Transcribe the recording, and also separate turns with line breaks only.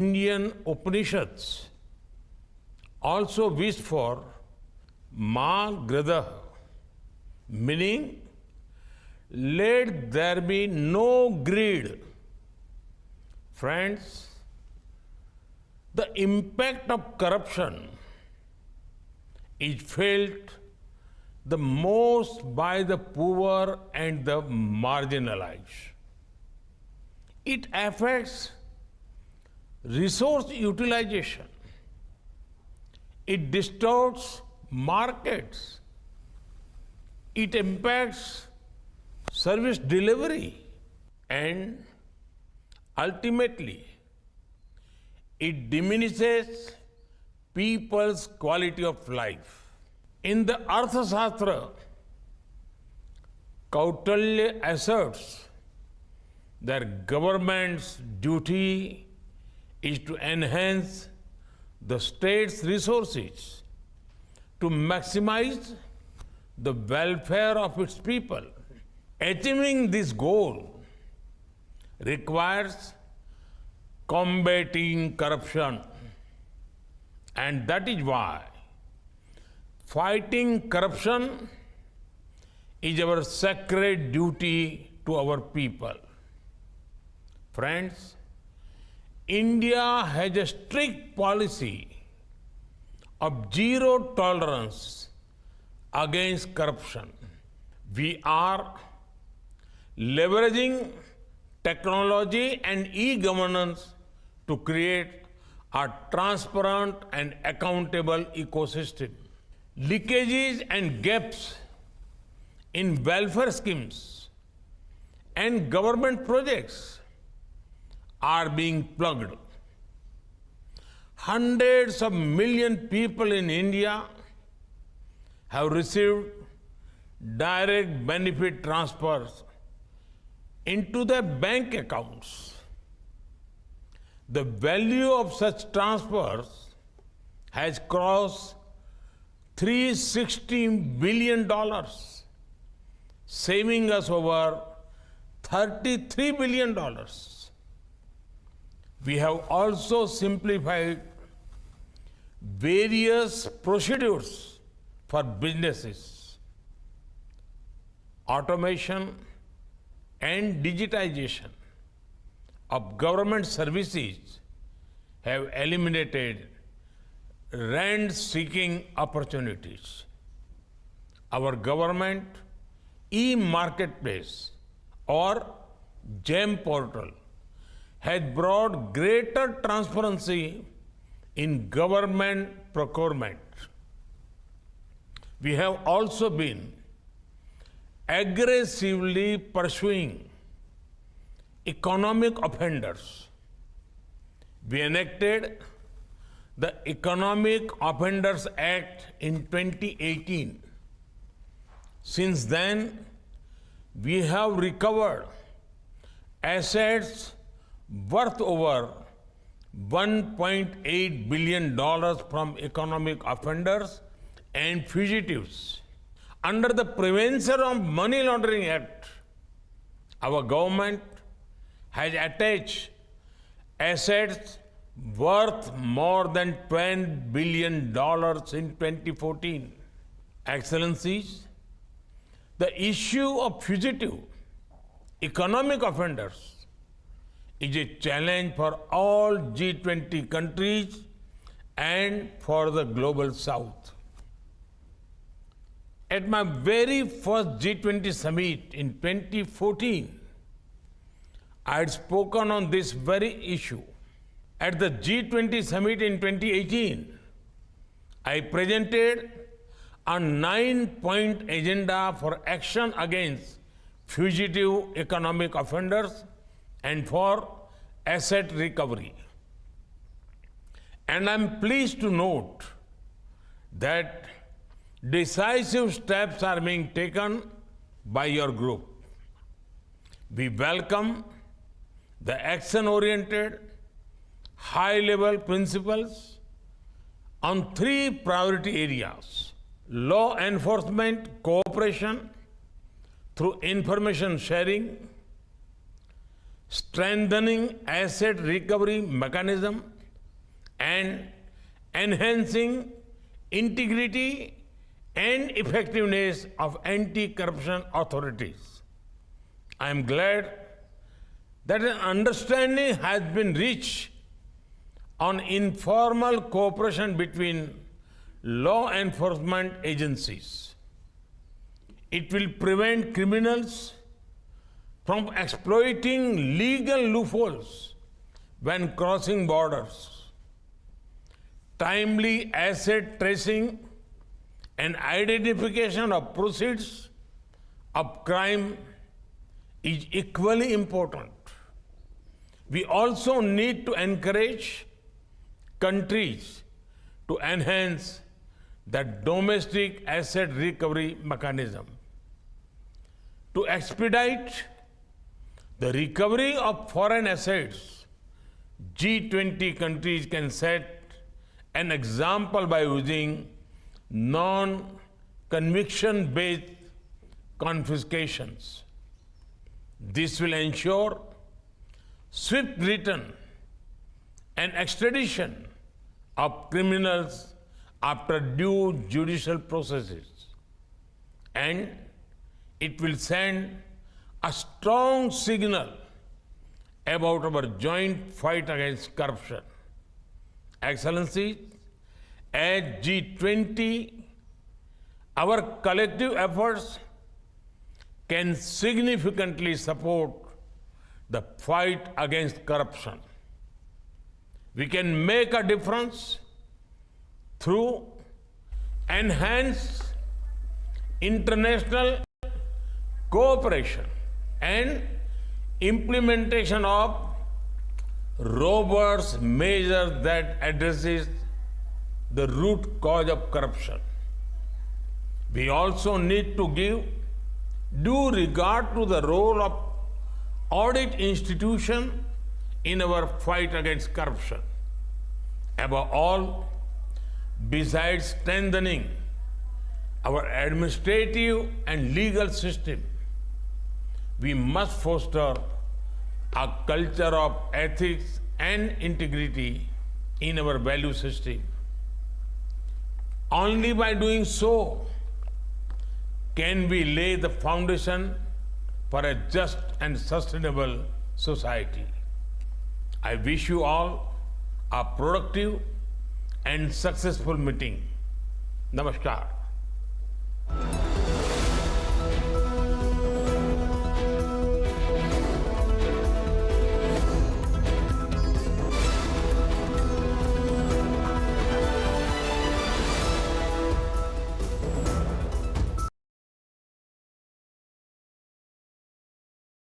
Indian Upanishads also wish for Ma Grada, meaning let there be no greed. Friends, the impact of corruption is felt the most by the poor and the marginalized. It affects resource utilization. It distorts markets. It impacts service delivery. And ultimately, it diminishes people's quality of life. In the Arthashastra, Kautilya asserts that government's duty is to enhance the state's resources to maximize the welfare of its people. Achieving this goal requires combating corruption, and that is why fighting corruption is our sacred duty to our people. Friends, India has a strict policy of zero tolerance against corruption. We are leveraging technology and e-governance to create a transparent and accountable ecosystem. Leakages and gaps in welfare schemes and government projects are being plugged. Hundreds of millions of people in India have received direct benefit transfers into their bank accounts. The value of such transfers has crossed $360 billion, saving us over $33 billion. We have also simplified various procedures for businesses. Automation and digitization of government services have eliminated rent-seeking opportunities. Our government e-marketplace or GEM portal has brought greater transparency in government procurement. We have also been aggressively pursuing economic offenders. We enacted the Economic Offenders Act in 2018. Since then, we have recovered assets worth over $1.8 billion from economic offenders and fugitives. Under the Prevention of Money Laundering Act, our government has attached assets worth more than $10 billion in 2014. Excellencies, the issue of fugitive economic offenders is a challenge for all G20 countries and for the global South. At my very first G20 summit in 2014, I had spoken on this very issue. At the G20 summit in 2018, I presented a 9-point agenda for action against fugitive economic offenders and for asset recovery. And I'm pleased to note that decisive steps are being taken by your group. We welcome the action-oriented, high-level principles on 3 priority areas: law enforcement cooperation through information sharing, strengthening asset recovery mechanism, and enhancing integrity and effectiveness of anti-corruption authorities. I am glad that an understanding has been reached on informal cooperation between law enforcement agencies. It will prevent criminals from exploiting legal loopholes when crossing borders. Timely asset tracing and identification of proceeds of crime is equally important. We also need to encourage countries to enhance the domestic asset recovery mechanism. To expedite the recovery of foreign assets, G20 countries can set an example by using non-conviction based confiscations. This will ensure swift return and extradition of criminals after due judicial processes. And it will send a strong signal about our joint fight against corruption. Excellencies, as G20, our collective efforts can significantly support the fight against corruption. We can make a difference through enhanced international cooperation and implementation of robust measures that addresses the root cause of corruption. We also need to give due regard to the role of audit institution in our fight against corruption. Above all, besides strengthening our administrative and legal system, we must foster a culture of ethics and integrity in our value system. Only by doing so can we lay the foundation for a just and sustainable society. I wish you all a productive and successful meeting. Namaskar.